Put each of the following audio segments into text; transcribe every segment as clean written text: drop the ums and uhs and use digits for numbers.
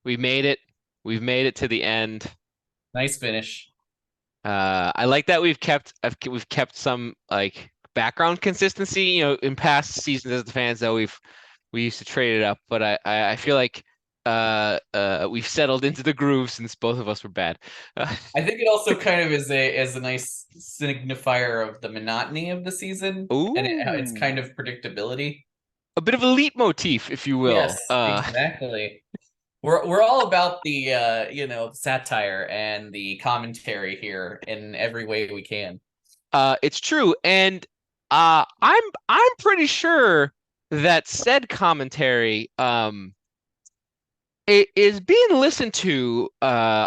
We made it. We've made it to the end. Nice finish. I like that we've kept some like background consistency. In past seasons as the fans, though we used to trade it up, but I feel like we've settled into the groove since both of us were bad. I think it also kind of is a nice signifier of the monotony of the season and its Ooh, kind of predictability. a bit of a leitmotif, if you will. Yes, exactly. We're all about the satire and the commentary here in every way we can. It's true, and I'm pretty sure that said commentary it is being listened to. I'm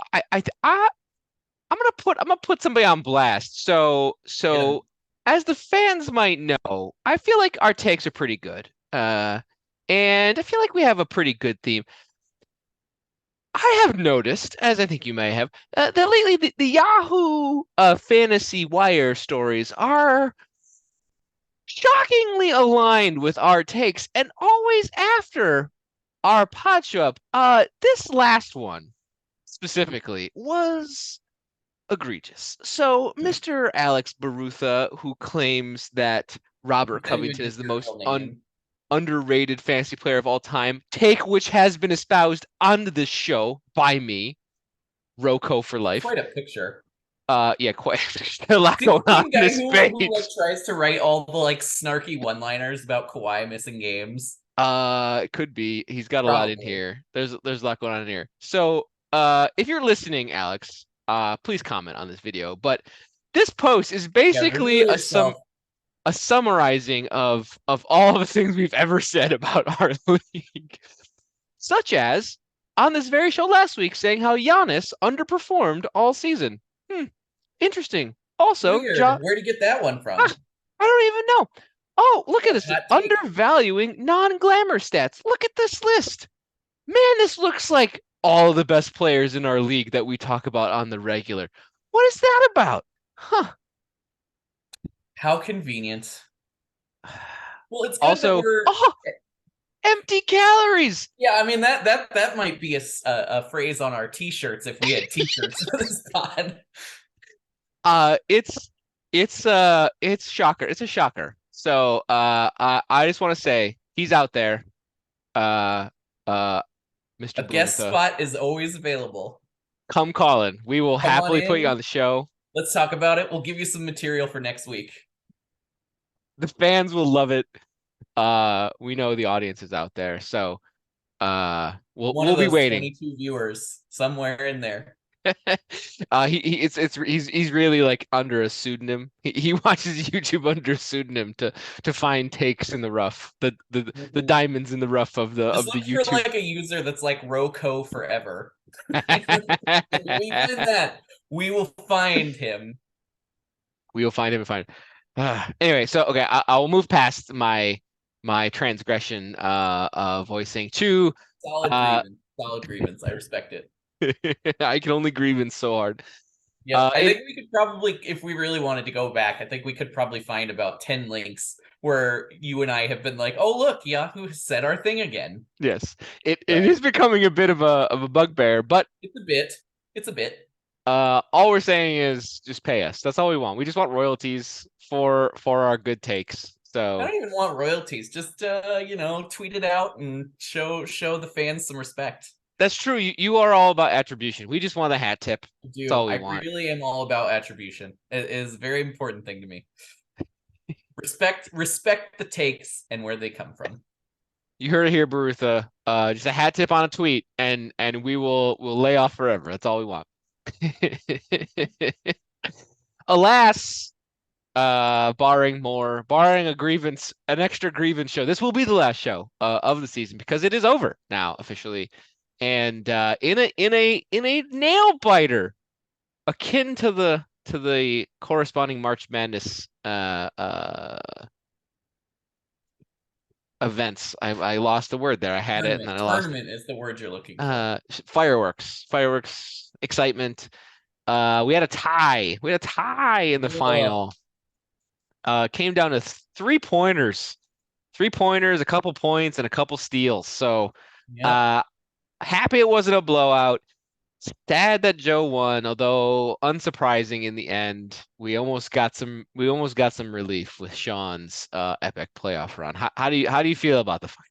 gonna put somebody on blast. You know, So as the fans might know, I feel like our takes are pretty good. And I feel like we have a pretty good theme. I have noticed, as I think you may have, that lately the Yahoo Fantasy Wire stories are shockingly aligned with our takes, and always after our pod show up. This last one specifically was egregious. So, Mr. Alex Barutha, who claims that Robert it's not even Covington is just the your most real name. underrated fantasy player of all time, take which has been espoused on this show by me, Roco for It's life. quite a picture. Yeah, quite a lot Is he the going on same in guy this who like page. tries to write all the like snarky one-liners about Kawhi missing games? It could be. He's got a lot in Probably. here. There's a lot going on in here. So, if you're listening, Alex, please comment on this video. But this post is Yeah, basically reveal yourself. a summarizing of all the things we've ever said about our league, such as on this very show last week saying how Giannis underperformed all season. Hmm, interesting. Also, Weird. Where'd you get that one ah, from? I don't even know. Oh, look at What a this. hot take. Undervaluing non-glamour stats. Look at this list. Man, this looks like all the best players in our league that we talk about on the regular. What is that about? Huh. How convenient. Well, it's good that Also, we're. oh, empty calories. Yeah, I mean that might be a phrase on our t-shirts if we had t-shirts for this pod. Uh, it's it's shocker. It's a shocker. So, I just want to say he's out there. Uh, uh, Mr. A guest Barutha, spot is always available. come calling. We will Come on happily put you on in. the show. Let's talk about it. We'll give you some material for next week. The fans will love it. We know the audience is out there, so One of we'll be those waiting. 22 viewers somewhere in there. He's really like under a pseudonym. He watches YouTube under a pseudonym to find takes in the rough, the Mhm. diamonds in the rough of Just the look for YouTube. like a user that's like Roco forever. If we find that, we will find him. We will find him and find him. Anyway, so okay, I will move past my transgression voicing to Solid uh grievance. Solid grievance. I respect it. I can only grieve so hard. Yep. I In think we could probably, if we really wanted to go back, I think we could probably find about 10 links where you and I have been like, oh, look, Yahoo has said our thing again. Yes, it So is becoming a bit of a bugbear, but it's a bit. It's a bit. all we're saying is just pay us. That's all we want. We just want royalties for our good takes. I So don't even want royalties. Just tweet it out and show the fans some respect. that's true. You are all about attribution. We just want a hat tip. I That's do. all we I want. really am all about attribution. It is a very important thing to me. Respect the takes and where they come from. You heard it here, Barutha. Just a hat tip on a tweet, and we'll lay off forever. That's all we want. Alas, barring a grievance, an extra grievance show, this will be the last show of the season because it is over now officially, and in a nail biter akin to the corresponding March Madness events. I lost the word there. I had it and then Tournament. I lost it. Tournament is the word you're looking for. Fireworks, excitement. We had a tie. We had a tie in the Ugh. final. Came down to 3 pointers, a couple points, and a couple steals. So, Yep. uh, Happy it wasn't a blowout. Sad that Joe won, although unsurprising in the end. We almost got some relief with Sean's epic playoff run. How do you feel about the fight?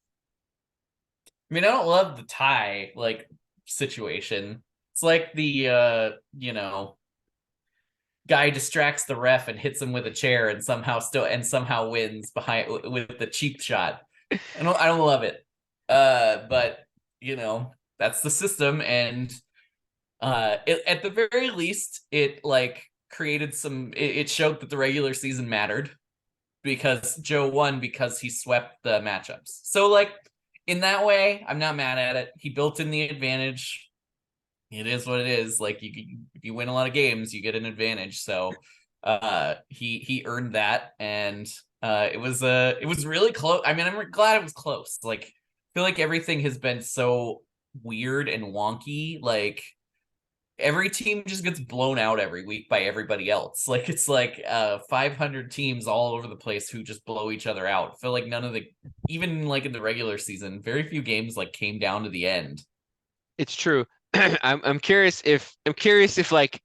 I mean, I don't love the tie like situation. It's like the guy distracts the ref and hits him with a chair and somehow wins behind with the cheap shot. I don't love it. But you know, that's the system, and at the very least, it like created it showed that the regular season mattered because Joe won because he swept the matchups. So like in that way, I'm not mad at it. He built in the advantage. It is what it is. Like if you win a lot of games, you get an advantage. So he earned that, and it was really close. I mean, I'm glad it was close. Like I feel like everything has been so weird and wonky. Like every team just gets blown out every week by everybody else. Like it's like 500 teams all over the place who just blow each other out. I feel like none of the even like in the regular season, very few games like came down to the end. It's true. I'm curious if like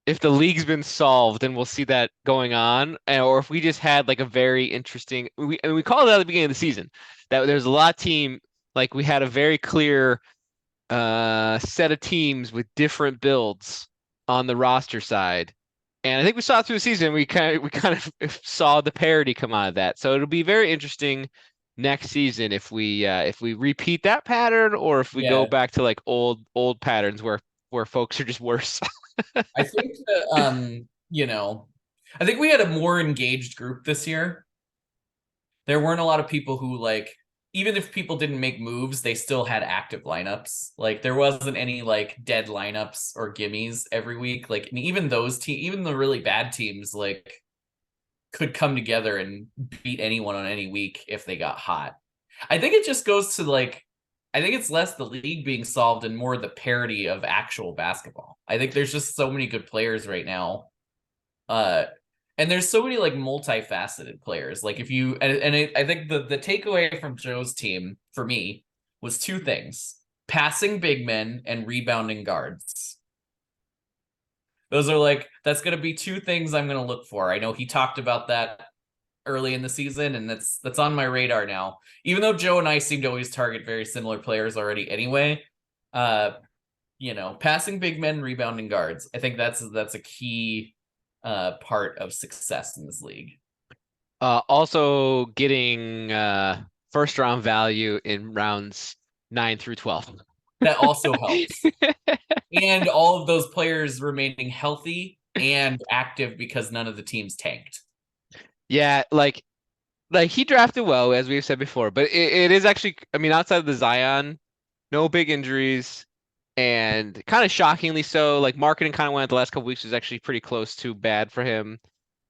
if the league's been solved and we'll see that going on, or if we just had like a very interesting. We called it at the beginning of the season that there's a lot of team like we had a very clear set of teams with different builds on the roster side. And I think we saw through the season we kind of saw the parity come out of that. So it'll be very interesting next season if we repeat that pattern or if we go Yeah, back to like old patterns where folks are just worse. I think that I think we had a more engaged group this year. There weren't a lot of people who like even if people didn't make moves, they still had active lineups. Like there wasn't any like dead lineups or gimmies every week. Like and even the really bad teams like could come together and beat anyone on any week if they got hot. I think it just goes to like I think it's less the league being solved and more the parity of actual basketball. I think there's just so many good players right now. Uh and there's so many like multifaceted players. Like if you I think the takeaway from Joe's team for me was two things: passing big men and rebounding guards. Those are like that's going to be two things I'm going to look for. I know he talked about that early in the season, and that's on my radar now. Even though Joe and I seem to always target very similar players already anyway, uh, passing big men, rebounding guards. I think that's a key part of success in this league. Also getting first round value in rounds 9 through 12. That also helps. And all of those players remaining healthy and active because none of the teams tanked. Yeah, like he drafted well, as we've said before, but it is actually, I mean, outside of the Zion, no big injuries, and kind of shockingly so. Like marketing kind of went the last couple weeks was actually pretty close to bad for him.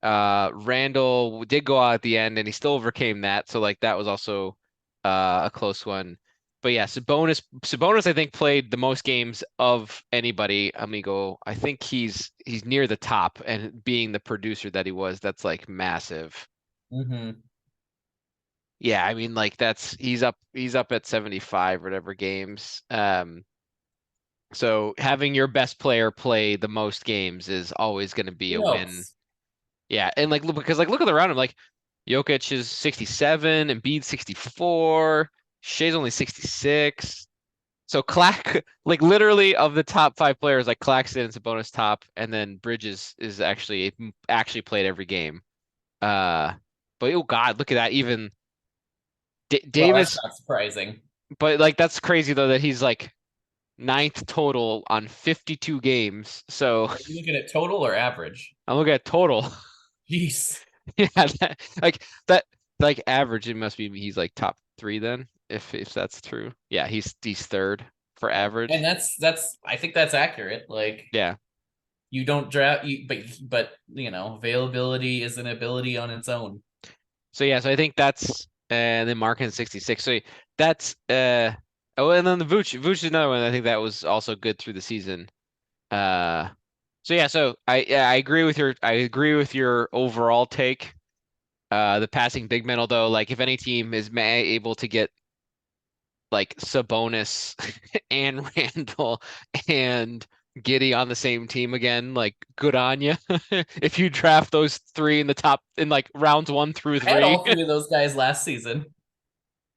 Randall did go out at the end, and he still overcame that, so like that was also a close one. But yeah, Sabonis, I think played the most games of anybody. Amigo, I think he's near the top, and being the producer that he was, that's like massive. Mm-hmm. Yeah, I mean like that's he's up at 75 or whatever games. So having your best player play the most games is always going to be It a win. helps. Yeah, and like because like look at the round, I'm like Jokic is 67, Embiid 64, Shea's only 66. So Clack like literally of the top five players, like Claxton is a bonus top, and then Bridges is actually played every game. Uh, but oh God, look at that. Even Well, that's Davis, not surprising. but like that's crazy though that he's like ninth total on 52 games. So Are you looking at total or average? I'm looking at total. Jeez. Yeah, that like average, it must be he's like top three then, if that's true. Yeah, he's third for And average. that's I think that's accurate. Like Yeah. you don't draft you but availability is an ability on its own. So yeah, so I think that's and then Markin 66. So that's oh, and then the Vooch is another one. I think that was also good through the season. Uh so yeah, so I agree with your overall take. The passing big men, although like if any team is able to get like Sabonis and Randall and Giddy on the same team again, like good on you. If you draft those three in the top in like rounds 1 through I had 3. all three of those guys last season.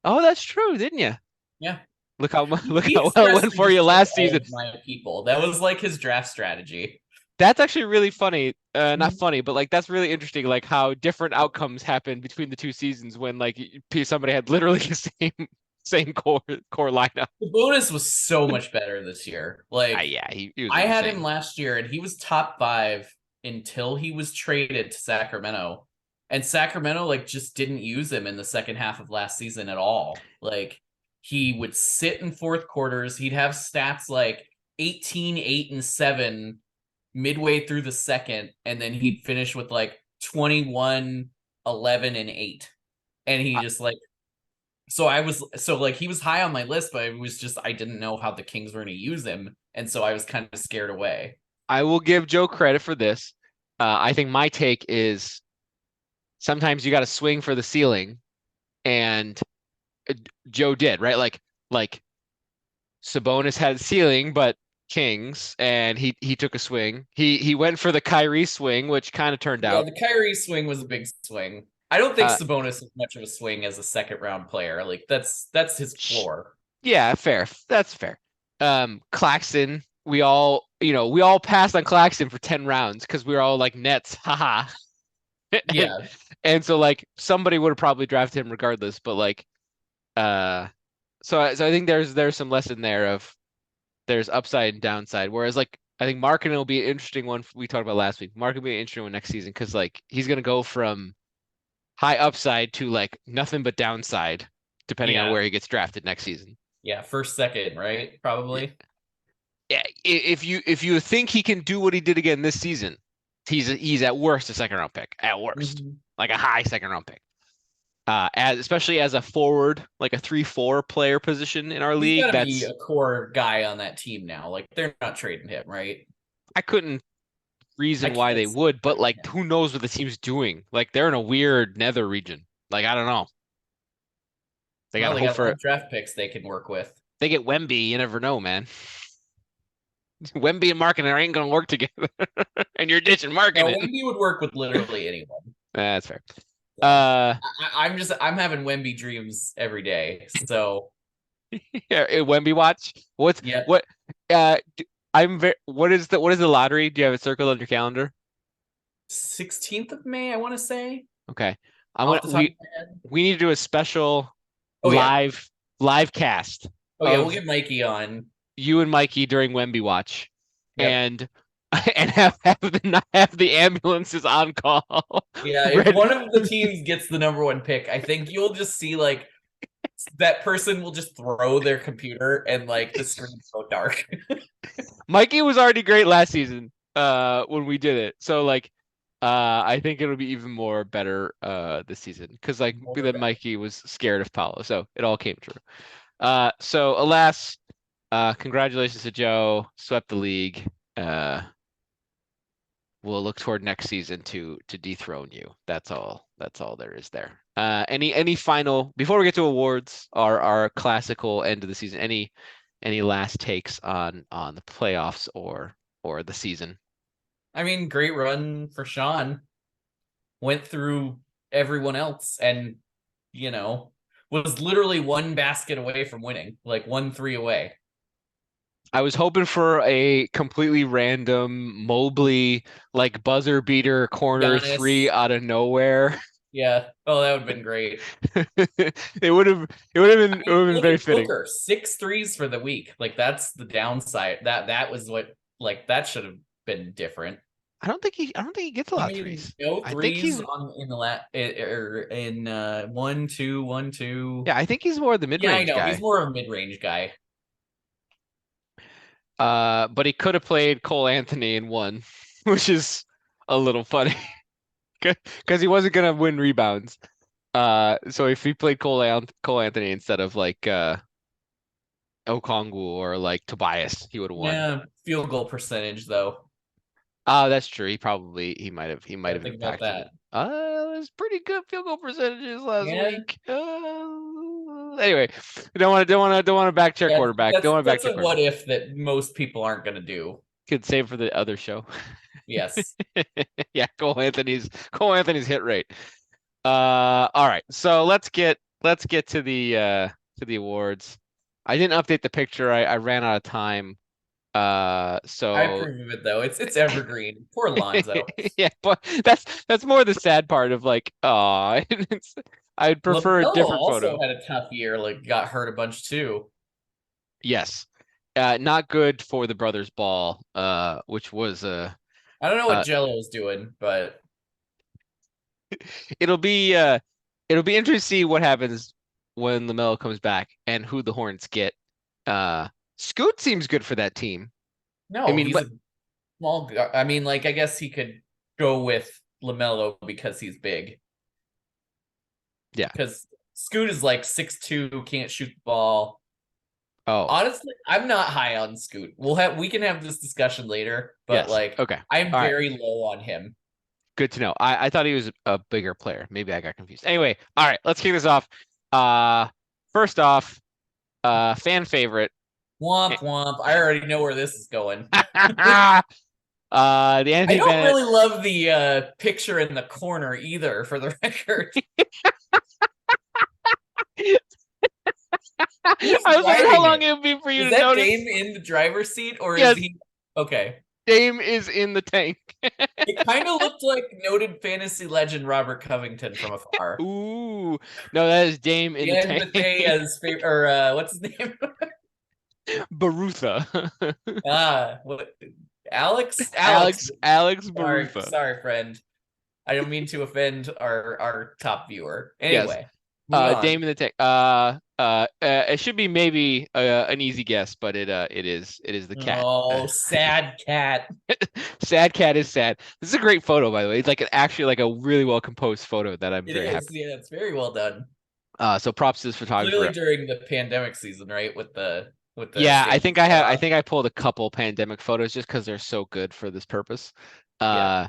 Oh, that's true, didn't you? Yeah. Look how look He how well it went expressly for just you took last all season. of my people. That was like his draft strategy. That's actually really funny. Not Mhm. funny, but like that's really interesting. Like how different outcomes happen between the two seasons when like somebody had literally the same core lineup. The bonus was so much better this year. Like Yeah, he was I had him insane. last year and he was top 5 until he was traded to Sacramento. And Sacramento like just didn't use him in the second half of last season at all. Like he would sit in fourth quarters. He'd have stats like 18, 8, and 7 midway through the second, and then he'd finish with like 21, 11, and 8. And he I, just like so like he was high on my list, but it was just I didn't know how the Kings were going to use him, and so I was kind of scared away. I will give Joe credit for this. I think my take is sometimes you got to swing for the ceiling, and uh, Joe did, right? Like Sabonis had a ceiling, but Kings, and he took a swing. He went for the Kyrie swing, which kind of turned Yeah, out. the Kyrie swing was a big swing. I don't think Uh, Sabonis is much of a swing as a second round player. Like that's his floor. yeah, fair. That's fair. Claxton, we all passed on Claxton for 10 rounds because we were all like Nets, haha. And Yeah, and so like somebody would have probably drafted him regardless, but like uh so I think there's some lesson there of there's upside and downside. Whereas like I think Markin will be an interesting one we talked about last week. Markin will be an interesting one next season because like he's gonna go from high upside to like nothing but downside depending on yeah, where he gets drafted next season. yeah. First, second, right? Yeah, Probably. yeah. If you think he can do what he did again this season, he's at worst a second round pick. At worst. Mhm. Like a high second round pick. Especially as a forward, like a 3-4 player position in our He's got league, to be that's a core guy on that team now. Like they're not trading him, right? I couldn't I reason why can't they see would, but trading like him. who knows what the team's doing? Like they're in a weird nether region. Like I don't know. They Well, gotta they hope got a lot for of draft picks they can work with. they get Wemby, you never know, man. Wemby and Markkinen ain't gonna work together. And you're ditching No, Markkinen. Wemby would work with literally anyone. That's fair. So Uh I'm having Wemby dreams every day. So yeah, Wemby watch. What's yeah, what I'm very what is the lottery? Do you have it circled on your calendar? 16th of May, I want to say, Okay. I'm gonna off the top of my head. we need to do a special Oh yeah, live live cast oh yeah, we'll of get Mikey on. you and Mikey during Wemby watch, Yep. and and have the ambulances on call. Yeah, if Ready. one of the teams gets the number one pick, I think you'll just see like that person will just throw their computer and like the screen's so dark. Mikey was already great last season when we did it. So like I think it'll be even more better this season because like More then better. Mikey was scared of Paulo. So it all came true. So alas, congratulations to Joe, swept the league. Uh we'll look toward next season to dethrone you. That's all. That's all there is there. Any final before we get to awards, our classical end of the season. Any last takes on the playoffs or the season? I mean, great run for Sean. Went through everyone else and you know was literally one basket away from winning, like 1-3 away. I was hoping for a completely random Mobley like buzzer beater corner three Giannis, out of nowhere. yeah. Oh, that would have been great. It would have been Look very at fitting. Booker, 6 threes for the week. Like that's the downside. That was what like that should have been different. I don't think he gets a I lot of mean, threes. no I think threes he's on in the or in 1-2, 1-2. yeah, I think he's more the Yeah, I mid-range know. He's guy. more of a mid-range guy. But he could have played Cole Anthony and won, which is a little funny because he wasn't gonna win rebounds. So if he played Cole Anthony instead of like Okongwu or like Tobias, he would have won. Yeah, field goal percentage though. Oh, that's true. He might have Gotta think about impacted it. that. It was pretty good field goal percentages last Yeah. week. Anyway, don't want to back check Yeah, quarterback. that's Don't want to back that's check a what quarterback. if that most people aren't going to do. Could save for the other show. Yes. Yeah, Cole Anthony's hit rate. All right. So let's get to the awards. I didn't update the picture. I ran out of time. I So approve of it though. It's evergreen. Poor Lonzo. yeah, but that's more the sad part of like, I'd prefer a LaMelo different also photo. had a tough year, like got hurt a bunch too. Yes. Not good for the brothers ball, which was I don't know what uh Jello's doing, but it'll be interesting to see what happens when LaMelo comes back and who the Hornets get. Scoot seems good for that team. I no, mean, he's a small guy. I mean, like I guess he could go with LaMelo because he's big. yeah. Because Scoot is like 6'2", can't shoot the ball. Oh, Honestly, I'm not high on Scoot. We can have this discussion later, but yes. like Okay. I'm All right. very low on him. Good to know. I thought he was a bigger player. Maybe I got confused. Anyway, all right, let's kick this off. Uh, First off, fan favorite. Womp womp. I already know where this is going. The I Anthony don't Bennett. really love the picture in the corner either, for the record. Who's I was wondering how driving long it? it would be for you Is to that notice. Dame in the driver's seat or is Yes, he okay? Dame is in the tank. It kind of looked like noted fantasy legend Robert Covington from afar. Ooh, no, that is Dame in the And tank. Bethea's favorite, or what's his name? Barutha. What? Alex? Alex. Alex Sorry, Barutha. sorry, friend. I don't mean to offend our top viewer. Yes. Anyway, moving Dame on. in the tank. It should be maybe an easy guess, but it is the cat. Oh, sad cat. Sad cat is sad. This is a great photo, by the way. It's like actually like a really well composed photo that I'm It very is. happy. Yeah, it's very well done. So props to this Clearly photographer. during the pandemic season, right? With the Yeah, I stage think I have. I off. think I pulled a couple pandemic photos just because they're so good for this purpose. Yeah.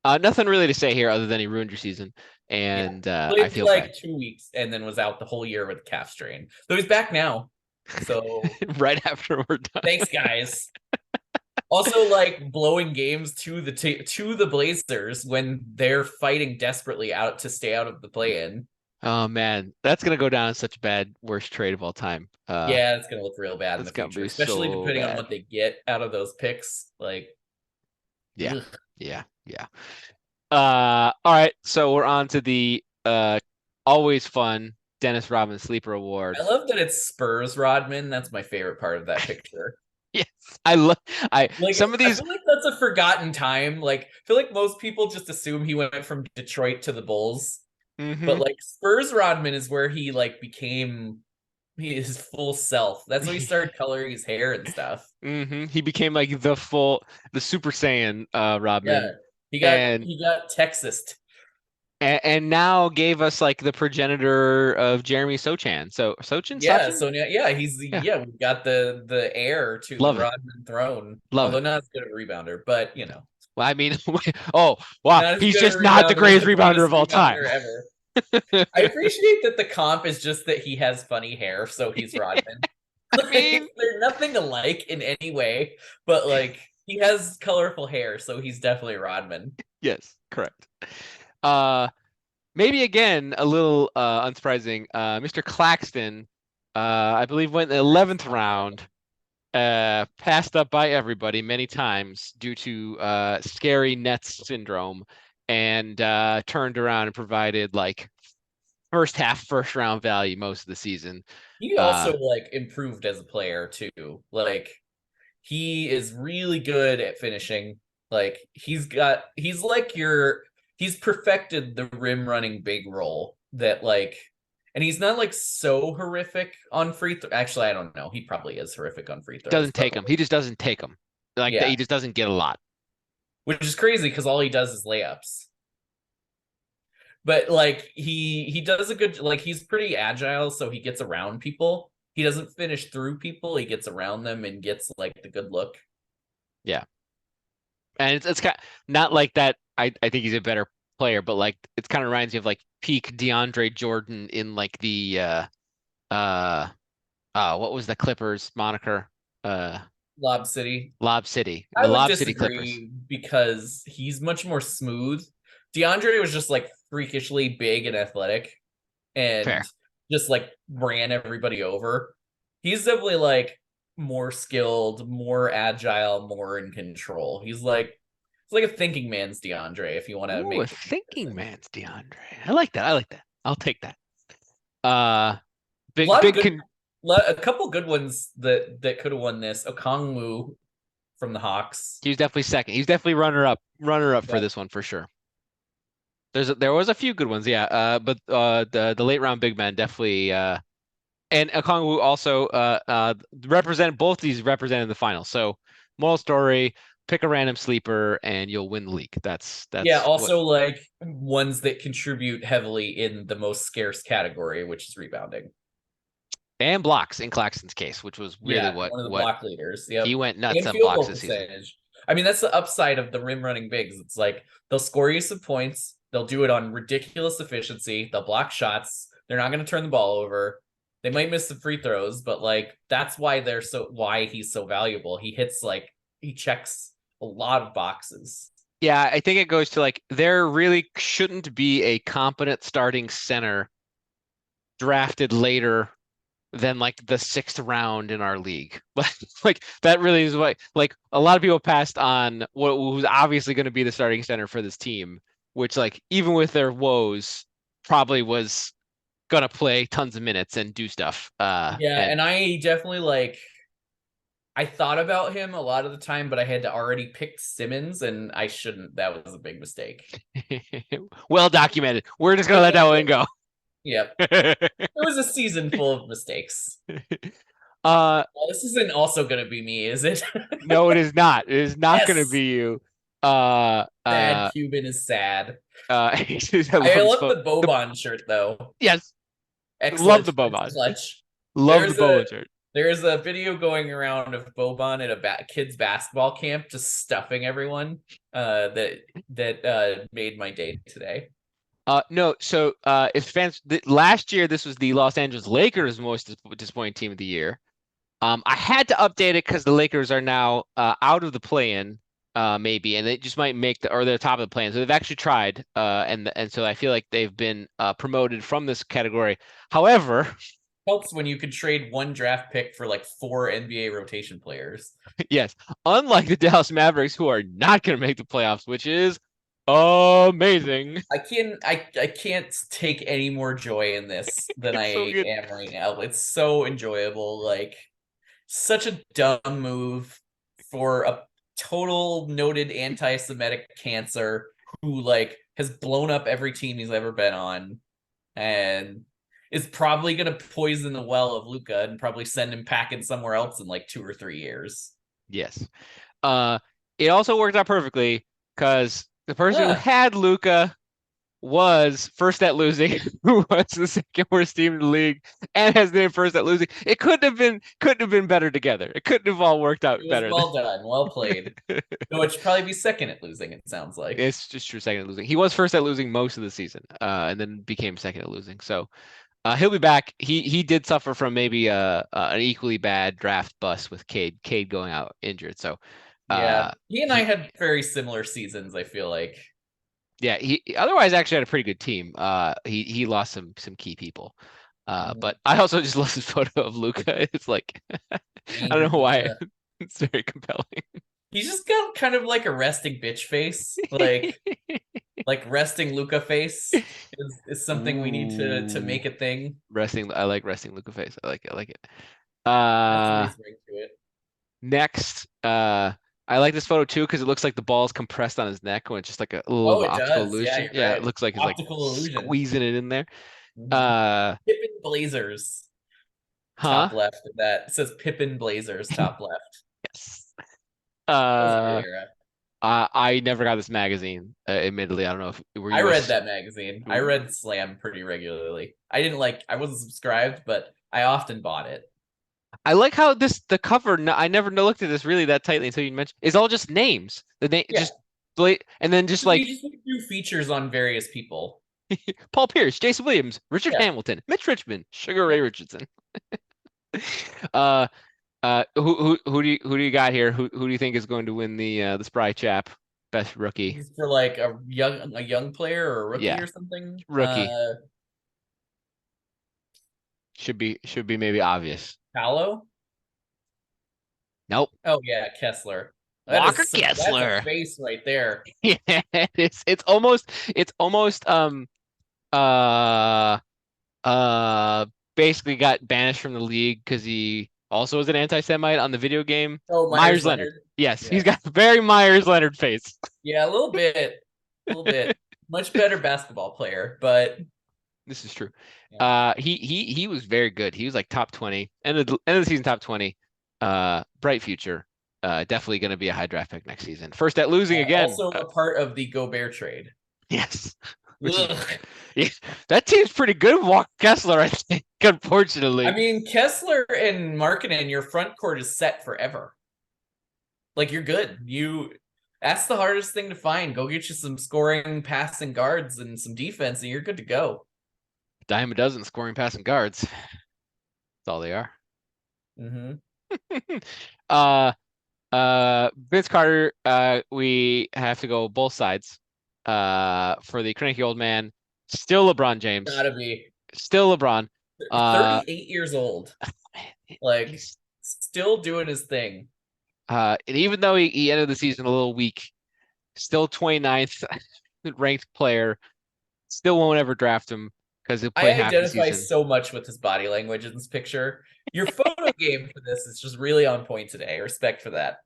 Uh, Nothing really to say here other than he ruined your season, Yeah. and I Played feel bad. like 2 weeks and then was out the whole year with calf strain. So he's back now. So Right after we're done. thanks, guys. Also, like blowing games to the Blazers when they're fighting desperately out to stay out of the play-in. Oh man, that's gonna go down as such a bad worst trade of all time. Yeah, it's gonna look real bad in That's the gonna future, be especially so depending on bad. what they get out of those picks. Like, Yeah, ugh. yeah, yeah. All right, so we're on to the always fun Dennis Rodman Sleeper I Award. love that it's Spurs Rodman. That's my favorite part of that picture. Yes, I love. I Like, some of I these. feel like that's a forgotten time. Like, I feel like most people just assume he went from Detroit to the Bulls, but Hmm. like Spurs Rodman is where he like became his full self. That's when he started coloring his hair and stuff. He became like the Super Saiyan Yeah, Rodman, he got and he got Texas. and now gave us like the progenitor of Jeremy Sochan. So Yeah, Sachin? so now yeah, Yeah, we've got the heir to the love it, Rodman throne. love Although it. not as good of a rebounder, but Well, I mean, oh wow, not as he's good of a just not the rebounder as greatest the rebounder greatest of all time. rebounder ever. I appreciate that the comp is just that he has funny hair, so he's Rodman. I Like mean, they're nothing alike in any way, but like he has colorful hair, so he's definitely Rodman. yes, correct. Uh, Maybe again a little unsurprising. Mr. Claxton, I believe went in the 11th round. Passed up by everybody many times due to scary Nets syndrome, and turned around and provided like first half, first round value most of the season. He Uh, also like improved as a player too. Like he is really good at finishing. Like he's perfected the rim running big role that like and he's not like so horrific on free throw. Actually, I don't know. He probably is horrific on free throws, doesn't but take them. He just doesn't take them. Like yeah, he just doesn't get a lot. which is crazy because all he does is layups. But like he does a good like he's pretty agile, so he gets around people. He doesn't finish through people. He gets around them and gets like the good look. Yeah, and it's kind of, not like that. I think he's a better player, but like it's kind of reminds me of like peak DeAndre Jordan in like the uh what was the Clippers moniker? Uh, Lob City. Lob City, I the would Lob City Clippers. disagree because he's much more smooth. DeAndre was just like freakishly big and athletic and Fair. just like ran everybody over. He's definitely like more skilled, more agile, more in control. He's like a thinking man's DeAndre if you want to Ooh, a make the thinking comparison. man's DeAndre. I like that. I like that. I'll take that. Uh, A big lot of big good con a couple good ones that could have won this. Okongwu from the Hawks. He was definitely second. He's definitely runner up for Yep. this one for sure. There was a few good ones, yeah. But the late round big man definitely and Okongwu also represent both these represented the final. So moral story, pick a random sleeper and you'll win the league. Yeah, That's what also like ones that contribute heavily in the most scarce category, which is rebounding. and blocks in Claxton's case, which was really Yeah, one of the what block leaders. he Yep. went nuts And on field blocks goal this season. percentage. I mean, that's the upside of the rim running bigs. It's like they'll score you some points. They'll do it on ridiculous efficiency. They'll block shots. They're not going to turn the ball over. They might miss the free throws, but like that's why he's so valuable. He checks a lot of boxes. Yeah, I think it goes to like there really shouldn't be a competent starting center drafted later than like the sixth round in our league. Like that really is what like a lot of people passed on what was obviously going to be the starting center for this team, which like even with their woes probably was gonna play tons of minutes and do stuff. Yeah, And and I definitely like I thought about him a lot of the time, but I had to already pick Simmons, and I shouldn't. That was a big mistake. well documented. We're just gonna let that one go. Yep. It was a season full of mistakes. uh Well, this isn't also going to be me, is it? no, it is not. It is not gonna Yes. be you. Uh Sad uh Cuban is sad. I love I this love photo. the Boban shirt though. Yes, love Excellent. the It's Boban. clutch. Love the There's a Boban shirt. there's a video going around of Boban at a kids basketball camp just stuffing everyone. That made my day today. No, so if fans last year this was the Los Angeles Lakers' most disappointing team of the year. I had to update it because the Lakers are now out of the play-in, maybe, and they just might make the or they're top of the play-in. So they've actually tried, and so I feel like they've been promoted from this category. However, Helps when you could trade one draft pick for like four NBA rotation players. yes, unlike the Dallas Mavericks, who are not going to make the playoffs, which is amazing. I can't take any more joy in this than It's so I good. am right now. It's so enjoyable. Like such a dumb move for a total noted anti-Semitic cancer who like has blown up every team he's ever been on and is probably gonna poison the well of Luca and probably send him packing somewhere else in like 2 or 3 years. Yes. Uh, it also worked out perfectly because the person who Ah, had Luca was first at losing, who was the second worst team in the league, and has been first at losing. It couldn't have been better together. It couldn't have all worked out it was better. well done, well played. No, it should probably be second at losing, it sounds like. It's just true second at losing. He was first at losing most of the season, and then became second at losing. So he'll be back. He did suffer from maybe an equally bad draft bust with Cade. Cade going out injured. So Yeah. He and I he had very similar seasons, I feel like. yeah, he otherwise actually had a pretty good team. He lost some key people. Mhm. But I also just love this photo of Luca. It's like I don't Angry know why Luca. it's very compelling. He's just got kind of like a resting bitch face. Like resting Luca face is something we need to Ooh, make a thing. resting. I like resting Luca face. I like it. I like it. Has a Uh, nice ring to it. next, I like this photo too because it looks like the ball is compressed on his neck when it's just like a little Oh, of an it optical does. Yeah, illusion. you're Yeah, it right. looks like it's like Optical illusion. squeezing it in there. Mhm. Uh, Pippin Blazers, huh? top left of that. It says Pippin Blazers, top left. Yes. That was a good Uh, era. I never got this magazine. Admittedly, I don't know if were I you a read that magazine. I read Slam pretty regularly. I wasn't subscribed, but I often bought it. I like how the cover. I never looked at this really that tightly until you mentioned. It's all just names. The name Yeah. just and then just He like just do features on various people. Paul Pierce, Jason Williams, Richard Yeah. Hamilton, Mitch Richmond, Sugar Ray Yep. Richardson. Uh, who do you got here? Who do you think is going to win the Spry Chap best rookie? This is for like a young player or a rookie Yeah, or something. rookie should be maybe obvious. Paolo. Nope. Oh yeah, Kessler. Walker That's a Kessler. face right there. Yeah, it's almost uh basically got banished from the league because he also was an anti-Semite on the video game. Oh, Myers Myers Leonard. Leonard. Yes, he's Yeah. got a very Myers Leonard face. Yeah, a little bit. A little bit. Much better basketball player, but This is true. yeah. He was very good. He was like top 20, end of the season top 20. Bright future. Definitely going to be a high draft pick next season. First at losing again. Also a part of the Gobert trade. Yes. Which is Ugh. yeah, that team's pretty good with Walker Kessler, I think, unfortunately. I mean, Kessler and Markkanen, your front court is set forever. Like you're good. That's the hardest thing to find. Go get you some scoring, passing guards and some defense, and you're good to go. Dime a dozen scoring, passing guards. That's all they are. Mm-hmm. uh Vince Carter, we have to go both sides. For the cranky old man, still LeBron James. Gotta be. Still LeBron. 38 years old. Like He's, still doing his thing. and even though he ended the season a little weak, still 29th ranked player. Still won't ever draft him because he'll play I half the identify season. so much with his body language in this picture. Your photo game for this is just really on point today. Respect for that.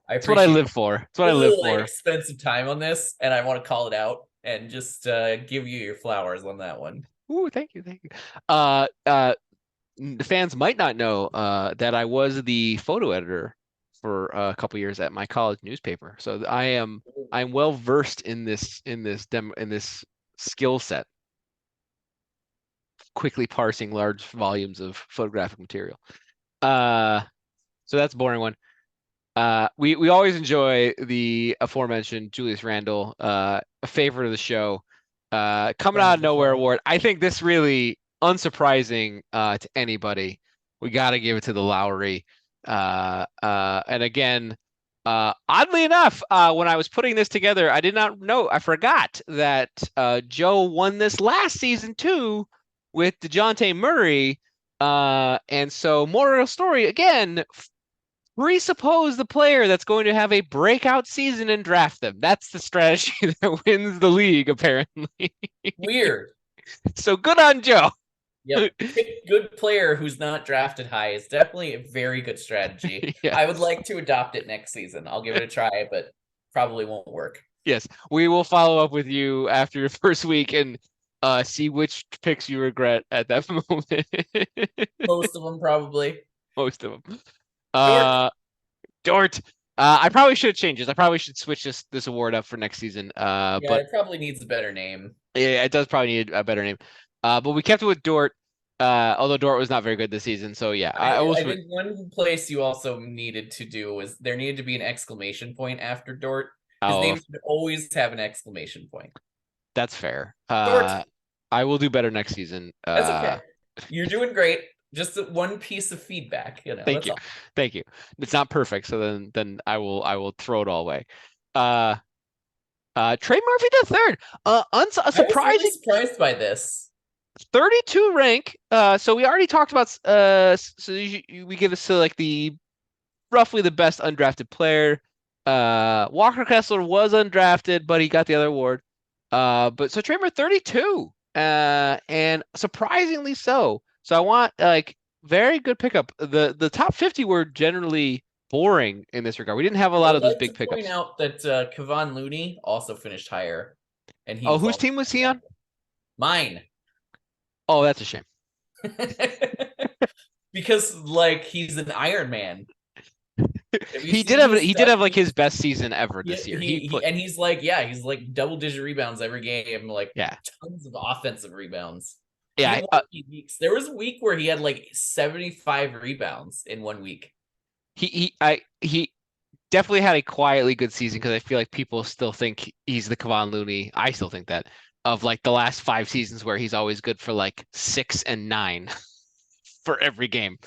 I That's what I appreciate live for. That's what I it. live I for. spent some time on this, and I want to call it out and just give you your flowers on that one. Ooh, thank you, thank you. The fans might not know that I was the photo editor for a couple years at my college newspaper. So I'm well versed in this skill set, quickly parsing large volumes of photographic material. So that's a boring one. We always enjoy the aforementioned Julius Randle, a favorite of the show, coming Friend out of of the nowhere show. award. I think this really unsurprising to anybody. We got to give it to the Lowry. And again, oddly enough, when I was putting this together, I did not know. I forgot that Joe won this last season too with DeJounte Murray. And so moral story again, presuppose the player that's going to have a breakout season and draft them. That's the strategy that wins the league, apparently. Weird. So good on Joe. Yep. Pick good player who's not drafted high is definitely a very good strategy. Yes. I would like to adopt it next season. I'll give it a try, but probably won't work. Yes. We will follow up with you after your first week and see which picks you regret at that moment. Most of them probably. Most of them. Dort. Dort. I probably should change this. I probably should switch this award up for next season. Yeah, But it probably needs a better name. yeah, it does probably need a better name. But we kept it with Dort. Although Dort was not very good this season, so yeah, I will I switch. think one place you also needed to do was there needed to be an exclamation point after Dort. His Oh, name should always have an exclamation point. that's fair. Dort. I will do better next season. That's okay. You're doing great. Just one piece of feedback, Thank that's you, all. thank you. It's not perfect, so then I will throw it all away. Uh, Trey Murphy the third. A I was really surprising surprised by this. 32 rank. So we already talked about. So we give this to like the roughly the best undrafted player. Walker Kessler was undrafted, but he got the other award. But so Trey Murphy 32. And surprisingly so. So I want like very good pickup. The top 50 were generally boring in this regard. We didn't have a I lot would of those like to big point pickups. out that Kevon Looney also finished higher, and he Oh, was whose also team was he on? mine. Oh, that's a shame. Because like he's an Iron Man. Have you He did seen have his he did have stats? like his best season ever this year. And he's like double-digit rebounds every game, like Yeah. tons of offensive rebounds. Yeah, Even one weeks. There was a week where he had like 75 rebounds in 1 week. he definitely had a quietly good season because I feel like people still think he's the Kevon Looney. I still think that. of like the last 5 seasons where he's always good for like 6 and 9 for every game.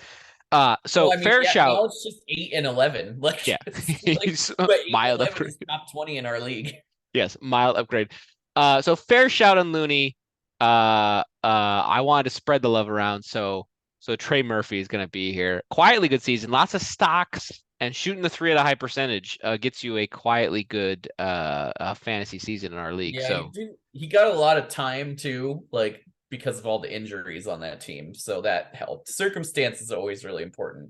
Well, So I mean, fair yeah, shout. now it's just 8 and 11. Yeah, Like it's like, he's a but eight and mild 11 upgrade. is top 20 in our league. Yes, mild upgrade. So fair shout on Looney. I wanted to spread the love around, so Trey Murphy is going to be here. Quietly good season, lots of stocks, and shooting the three at a high percentage gets you a quietly good fantasy season in our league. Yeah, he So did. He got a lot of time too, like because of all the injuries on that team, so that helped. Circumstance is always really important.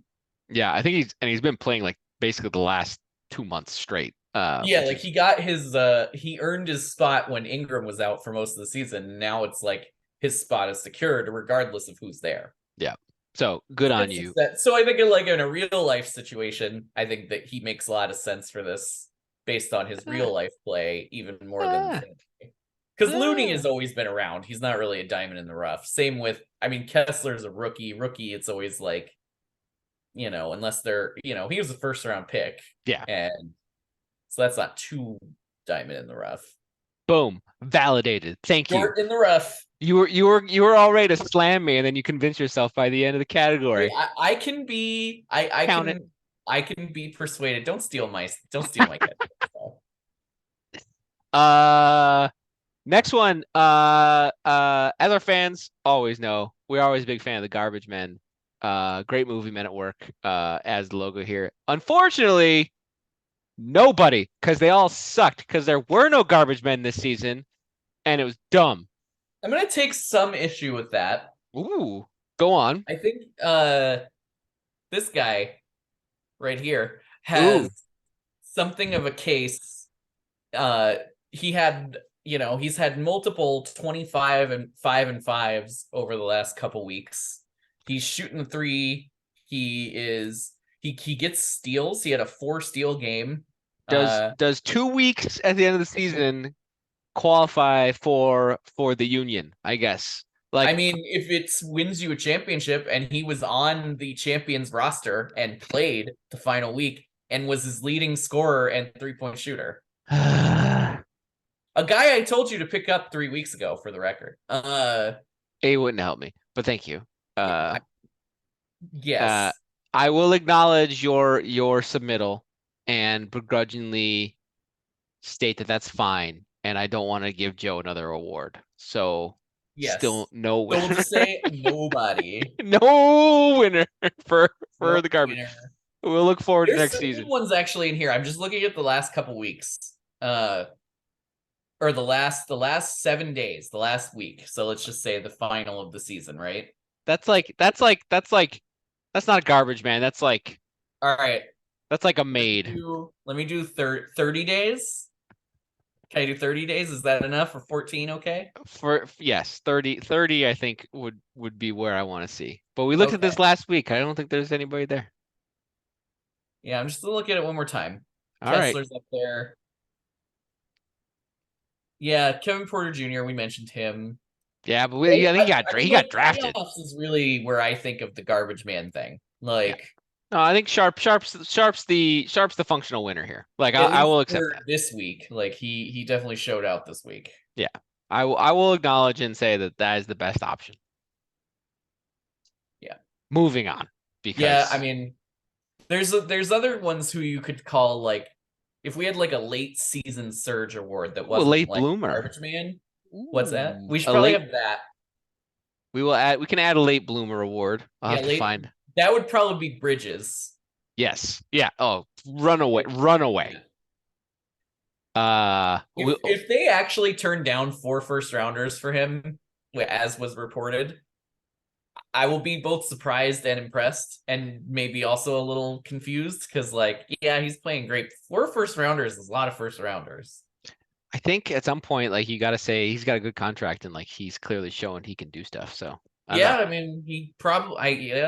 yeah, I think he's been playing like basically the last 2 months straight, Yeah, which like is he got his he earned his spot when Ingram was out for most of the season. Now it's like his spot is secured regardless of who's there. yeah. So good on Good you. success. So I think like in a real life situation, I think that he makes a lot of sense for this based on his Uh, real life play, even more than uh, because Looney uh. has always been around. He's not really a diamond in the rough. Same with, I mean, Kessler's a rookie. Rookie, it's always like, unless they're, he was a first round pick. Yeah. And so that's not too diamond in the rough. Boom. Validated. Thank you. Short in the rough. You were all ready to slam me, and then you convince yourself by the end of the Hey, category. I can be, I Count it. can, I can be persuaded. Don't steal my category. Uh, Next one. As our fans always know, we're always a big fan of the Garbage Men. Great movie, Men at Work. As the logo here. Unfortunately, nobody, because they all sucked, because there were no Garbage Men this season, and it was dumb. I'm gonna take some issue with that. Ooh, go on. I think this guy right here has Ooh, something of a case. He had, he's had multiple 25 and 5 and 5s over the last couple weeks. He's shooting the three. He gets steals. He had a 4 steal game. does 2 weeks at the end of the season qualify for the union, I guess. I Like, mean, if it wins you a championship and he was on the champions roster and played the final week and was his leading scorer and 3-point shooter. A guy I told you to pick up 3 weeks ago, for the record. it wouldn't help me, but thank you. Uh, uh, Yes. I will acknowledge your submittal and begrudgingly state that that's fine, and I don't want to give Joe another award. So Yes. still no So we'll winner. just say nobody. No winner for No the garbage. winner. We'll look forward to There's next some good season. ones actually in here. I'm just looking at the last couple weeks. Or the last 7 days, the last week. So let's just say the final of the season, right? That's not a garbage man. All right. That's like a Let me maid. do 30 days. Can I do 30 days? Is that enough? Or 14 okay? For yes, 30 I think would be where I want to see. But we looked at Okay. this last week. I don't think there's anybody there. Yeah, I'm just looking at it one more time. All right. Kessler's up there. Yeah, Kevin Porter Jr., we mentioned him. Yeah, but I, I think I mean, he got like, drafted. playoffs is really where I think of the garbage man thing. Yeah. Like, No, I think Sharp's the functional winner here. Like at I least will accept for that. this week, like he definitely showed out this week. Yeah. I will acknowledge and say that that is the best option. Yeah. Moving on Yeah, I because mean, there's other ones who you could call like if we had like a late season surge award that ooh, a wasn't late like bloomer. garbage man. What's that? Ooh, We should a probably late have that. we can add a late bloomer award. I'll Yeah, have to late. find. That would probably be Bridges. Yes. Yeah. Oh, run away. Run away. Yeah. If they actually turned down 4 first rounders for him, as was reported, I will be both surprised and impressed, and maybe also a little confused because, like, yeah, he's playing great. 4 first rounders is a lot of first rounders. I think at some point, like you got to say he's got a good contract and like he's clearly showing he can do stuff. So I'm Yeah, not. I mean,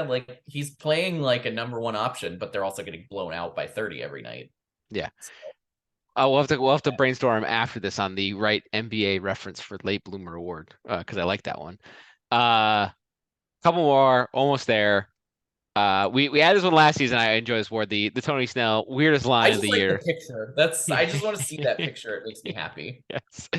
like he's playing like a number one option, but they're also getting blown out by 30 every night. Yeah. We'll have to brainstorm after this on the right NBA reference for late bloomer award because I like that one. Couple more, almost there. We had this one last season. I enjoy this award. The Tony Snell weirdest I line of just the like the year. picture. I just want to see that picture. It makes me happy. Yes.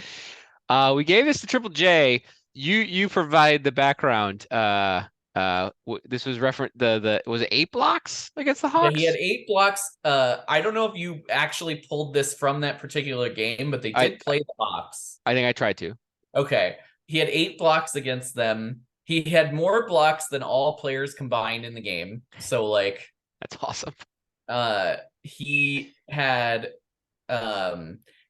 We gave this to Triple J. You provide the background. This was referent the was it 8 blocks against the Yeah, he had Hawks? 8 blocks. I don't know if you actually pulled this from that particular game, but they I did play the Hawks. I think I tried to. Okay. He had 8 blocks against them. He had more blocks than all players combined in the game. So like That's awesome. he had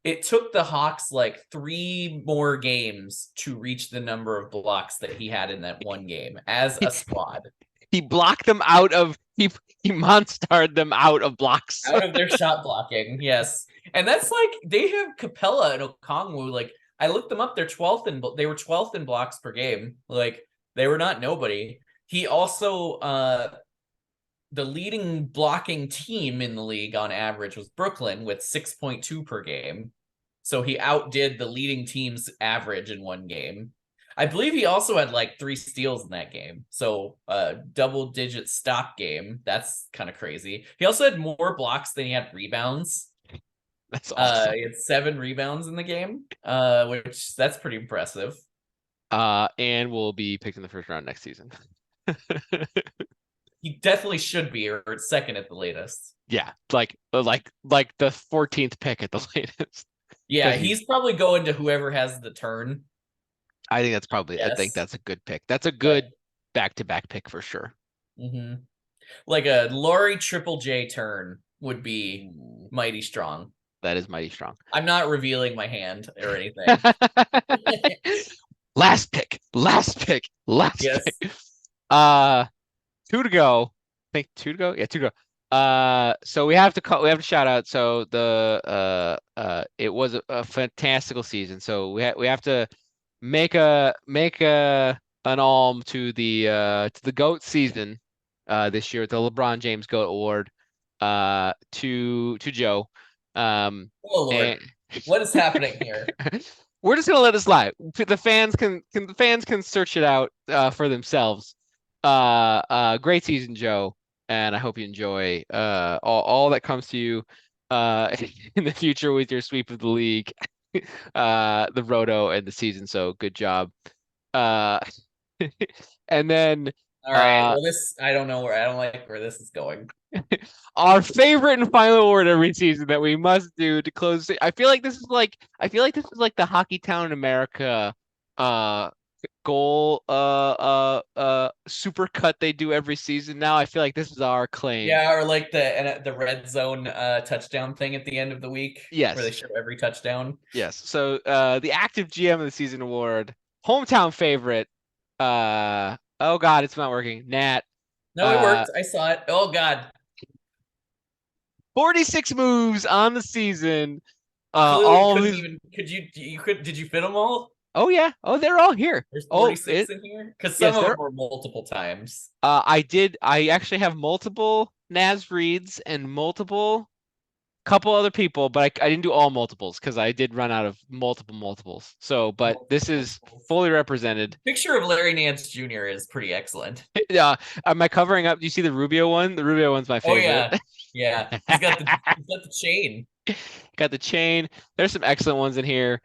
it took the Hawks like 3 more games to reach the number of blocks that he had in that one game as a squad. He blocked them out of he monstered them out of blocks. Out of their shot blocking, yes. And that's like they have Capella and Okongwu. Like I looked them up, they were 12th in blocks per game. Like they were not nobody. He also the leading blocking team in the league on average was Brooklyn with 6.2 per game. So he outdid the leading team's average in one game. I believe he also had like 3 steals in that game. So double-digit stop game. That's kind of crazy. He also had more blocks than he had rebounds. That's awesome. He had 7 rebounds in the game, which that's pretty impressive. And will be picked in the first round next season. He definitely should be, or second at the latest. Yeah, like the 14th pick at the latest. Yeah, he's probably going to whoever has the turn. I think that's probably. I think Yes. that's a good pick. That's a good back-to-back pick for sure. Mm-hmm. Like a Laurie Triple J turn would be mighty strong. That is mighty strong. I'm not revealing my hand or anything. Last pick. Last pick. Last Yes. pick. 2 to go. I think 2 to go. Yeah, 2 to go. So we have to shout out. So it was a fantastical season. So we have to make an alm to the GOAT season this year with the LeBron James GOAT Award to Joe. Oh Lord, what is happening here? We're just gonna let it slide. The fans can search it out for themselves. Great season, Joe, and I hope you enjoy all that comes to you in the future with your sweep of the league, the roto, and the season. So good job. And then All right. Well, I don't know I don't like where this is going. our favorite and final award every season that we must do to close. I feel like this is like the Hockey Town in America goal super cut they do every season now. I feel like this is our claim. Yeah, or like the red zone touchdown thing at the end of the week. Yes. Where they show every touchdown. Yes. So the active GM of the season award, hometown favorite. Oh God, it's not working. Nat. No, it worked. I saw it. Oh God. 46 moves on the season. All couldn't his... even did you fit them all? Oh yeah. Oh, they're all here. There's 46 in here? Because some of them were multiple times. I actually have multiple Naz reads and multiple couple other people, but I didn't do all multiples because I did run out of multiples. So, but this is fully represented. Picture of Larry Nance Jr. is pretty excellent. Am I covering up? Do you see the Rubio one? The Rubio one's my favorite. Oh yeah. He's got the chain. Got the chain. There's some excellent ones in here.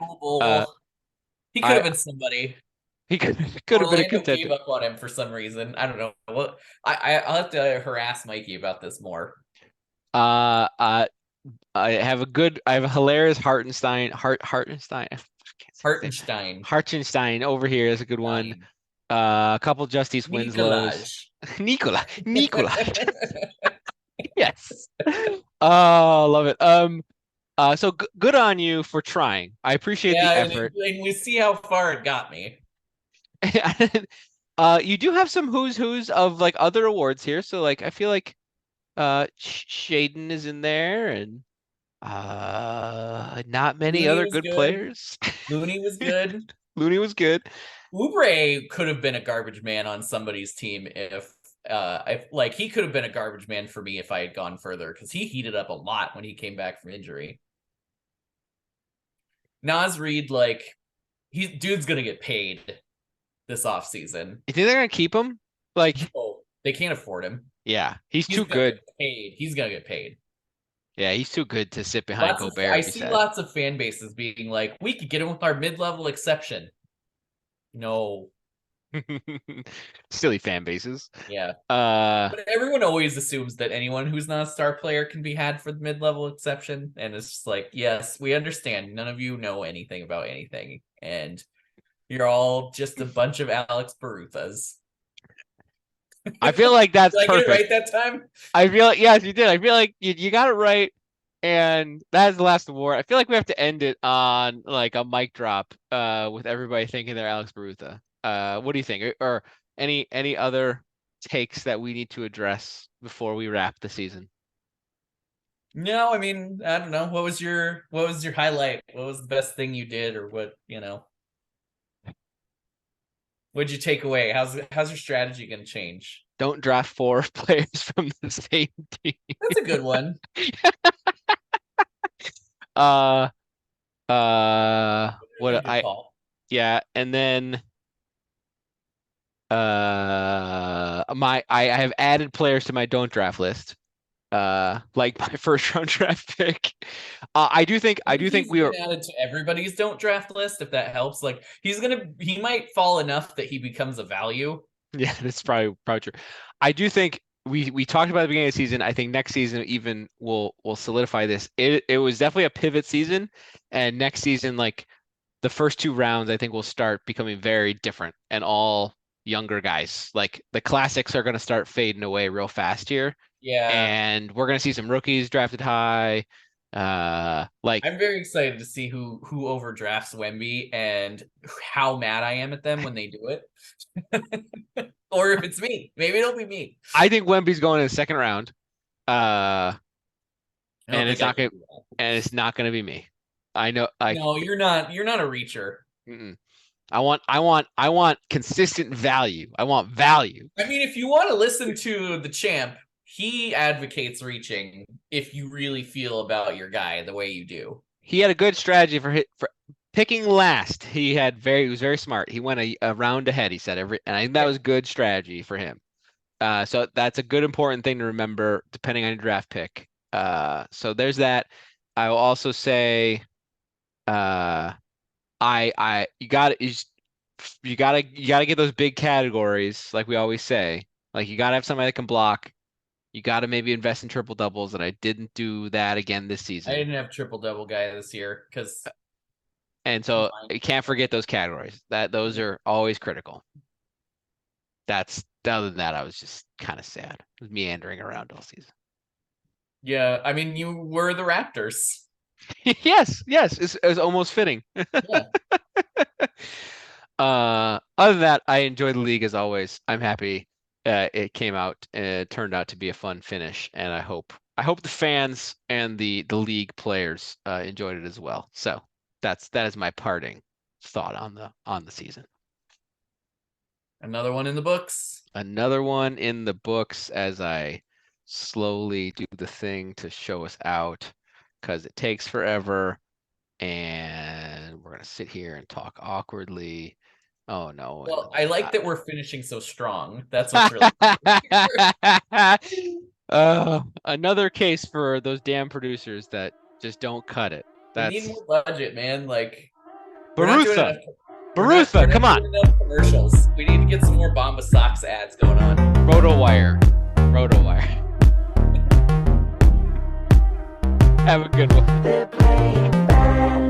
He could have been somebody. He could have been a contender. Gave up on him for some reason. I don't know. Well, I'll have to harass Mikey about this more. I have a hilarious Hartenstein over here is a good one. A couple Justice Winslows. Nikola. Yes. Oh, love it. So good on you for trying. I appreciate the effort. And we see how far it got me. You do have some who's of like other awards here, so like I feel like Shaden is in there and not many other good players. Looney was good. Looney was good. Oubre could have been a garbage man on somebody's team if he could have been a garbage man for me if I had gone further because he heated up a lot when he came back from injury. Naz Reid, dude's gonna get paid this offseason. You think they're gonna keep him? Like, they can't afford him. Yeah, he's too good. He's gonna get paid. Yeah, he's too good to sit behind Gobert I and be see sad. lots of fan bases being like, we could get him with our mid-level exception. No. Silly fan bases. Yeah. Uh, But everyone always assumes that anyone who's not a star player can be had for the mid-level exception. And it's just like, yes, we understand. None of you know anything about anything. And you're all just a bunch of Alex Baruthas. I feel like that's Did I get it perfect. right that time? I feel like, yes, you did. I feel like you got it right. And that's the last award. I feel like we have to end it on like a mic drop, with everybody thinking they're Alex Barutha. What do you think? Or any other takes that we need to address before we wrap the season? No, I mean, I don't know. What was your highlight? What was the best thing you did, or what, what'd you take away? How's your strategy gonna change? Don't draft 4 players from the same team. That's a good one. Uh, Really what good call. yeah, and then I have added players to my don't draft list. Like my first round draft pick. I do think He's we been are. added to everybody's don't draft list, if that helps. Like he might fall enough that he becomes a value. Yeah, that's probably true. I do think we talked about at the beginning of the season. I think next season even will solidify this. It was definitely a pivot season, and next season, like the first 2 rounds, I think will start becoming very different and all younger guys. Like the classics are going to start fading away real fast here, Yeah. and we're going to see some rookies drafted high. Like I'm very excited to see who overdrafts Wemby and how mad I am at them when they do it. Or if it's me. Maybe it'll be me. I think Wemby's going in the second round. I don't And it's think I not can gonna do that. and it's not gonna be me. I know, like, No, you're not a reacher. mm-mm. I want consistent value. I want value. I mean, if you want to listen to the champ, he advocates reaching if you really feel about your guy the way you do. He had a good strategy for picking last. He was very smart. He went a round ahead. He said and I think that Yep. was good strategy for him. So that's a good important thing to remember depending on your draft pick. So there's that. I will also say, uh, I you gotta get those big categories like we always say. Like you gotta have somebody that can block. You gotta maybe invest in triple doubles, and I didn't do that again this I season. didn't have triple double guy this year because And I'm so fine. you can't forget those categories. Those Yep. are always critical. That's Other than that, I was just kind of sad. I was meandering around all season. Yeah, I mean, you were the Raptors. Yes, it's almost fitting. Yeah. Other than that, I enjoy the league as always. I'm happy it came out and it turned out to be a fun finish, and I hope the fans and the league players enjoyed it as well. So that is my parting thought on the season. Another one in the books. Another one in the books as I slowly do the thing to show us out because it takes forever, and we're gonna sit here and talk awkwardly. Oh no. Well, I like that we're finishing so strong. That's what's really Another case for those damn producers that just don't cut it. we need That's more budget, man. Like we're not doing Barutha. enough. We're Barutha, not come on. doing enough commercials. We need to get some more Bomba Socks ads going on. RotoWire. RotoWire. Have a good one.